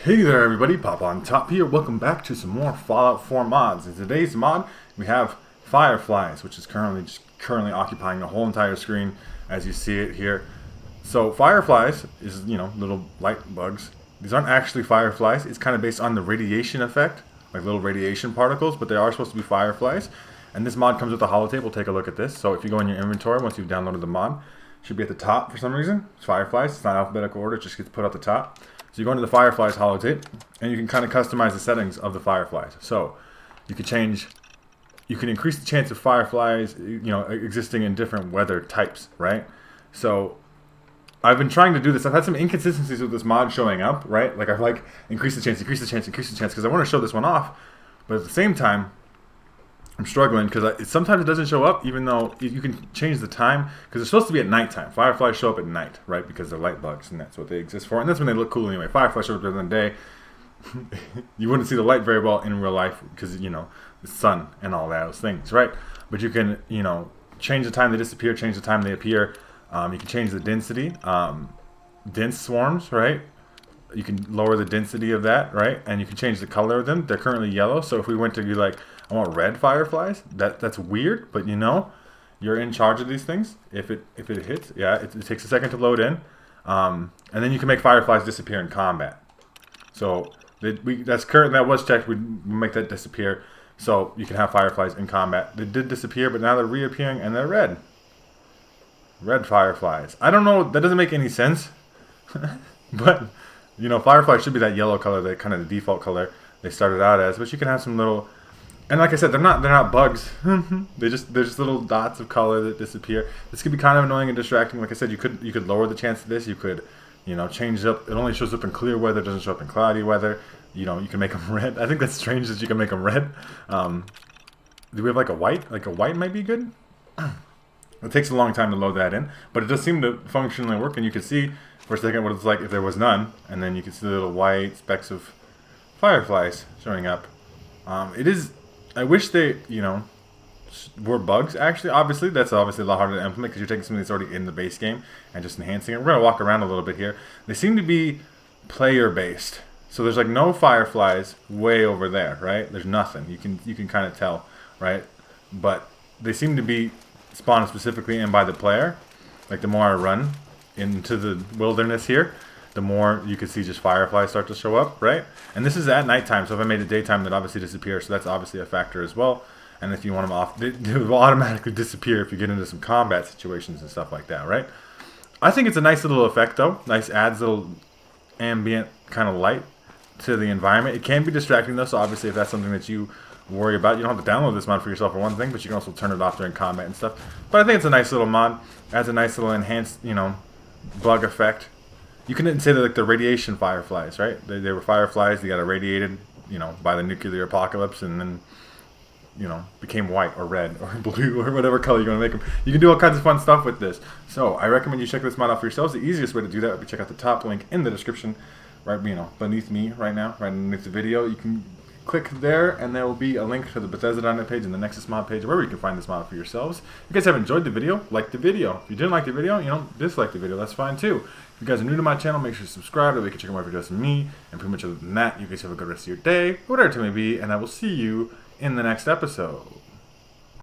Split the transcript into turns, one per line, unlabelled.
Hey there everybody, Popontop here. Welcome back to some more Fallout 4 mods. In today's mod, we have Fireflies, which is currently occupying the whole entire screen as you see it here. So Fireflies is, little light bugs. These aren't actually Fireflies. It's kind of based on the radiation effect, like little radiation particles, but they are supposed to be Fireflies. And this mod comes with a holotape. We'll take a look at this. So if you go in your inventory, once you've downloaded the mod, it should be at the top for some reason. It's Fireflies. It's not alphabetical order. It just gets put at the top. So you go into the Fireflies holotape, and you can kind of customize the settings of the Fireflies. So you can increase the chance of Fireflies, existing in different weather types, right? So I've been trying to do this. I've had some inconsistencies with this mod showing up, right? Like I've increase the chance, because I want to show this one off, but at the same time, I'm struggling because sometimes it doesn't show up, even though you can change the time, because it's supposed to be at nighttime. Fireflies show up at night, right? Because they're light bugs, and that's what they exist for. And that's when they look cool anyway. Fireflies show up during the day. You wouldn't see the light very well in real life because, the sun and all those things, right? But you can, change the time they disappear, change the time they appear. You can change the density. Dense swarms, right? You can lower the density of that, right? And you can change the color of them. They're currently yellow, so if we went to be like, I want red Fireflies, that's weird, but you're in charge of these things. If it hits, yeah, it takes a second to load in. And then you can make Fireflies disappear in combat. So that was checked, we make that disappear. So you can have Fireflies in combat. They did disappear, but now they're reappearing and they're red. Red Fireflies. I don't know, that doesn't make any sense. But Fireflies should be that yellow color, that kind of the default color they started out as. But you can have some little, and like I said, they're not bugs. they're just little dots of color that disappear. This could be kind of annoying and distracting. Like I said, you could lower the chance of this. You could, change it up. It only shows up in clear weather. It doesn't show up in cloudy weather. You can make them red. I think that's strange that you can make them red. Do we have like a white? Like a white might be good. It takes a long time to load that in, but it does seem to functionally work. And you can see for a second what it's like if there was none, and then you can see the little white specks of Fireflies showing up. I wish they, were bugs, actually. Obviously, that's obviously a lot harder to implement because you're taking something that's already in the base game and just enhancing it. We're going to walk around a little bit here. They seem to be player-based. So there's no Fireflies way over there, right? There's nothing. You can kind of tell, right? But they seem to be spawned specifically in by the player. Like the more I run into the wilderness here, the more you can see just Fireflies start to show up, right? And this is at nighttime, so if I made it daytime, they'd obviously disappear, so that's obviously a factor as well. And if you want them off, they will automatically disappear if you get into some combat situations and stuff like that, right? I think it's a nice little effect, though. Nice adds little ambient kind of light to the environment. It can be distracting, though, so obviously if that's something that you worry about, you don't have to download this mod for yourself for one thing, but you can also turn it off during combat and stuff. But I think it's a nice little mod. Adds a nice little enhanced, bug effect. You couldn't say they're the radiation Fireflies, right? They were Fireflies. They got irradiated, by the nuclear apocalypse, and then, became white or red or blue or whatever color you want to make them. You can do all kinds of fun stuff with this. So I recommend you check this mod out for yourselves. The easiest way to do that would be check out the top link in the description, right, beneath me right now, right underneath the video. You can click there, and there will be a link to the Bethesda.net page and the Nexus mod page, wherever you can find this mod for yourselves. If you guys have enjoyed the video, like the video. If you didn't like the video, dislike the video. That's fine too. If you guys are new to my channel, make sure to subscribe. That way you can check out more videos from me. And pretty much other than that, you guys have a good rest of your day, whatever it may be, and I will see you in the next episode.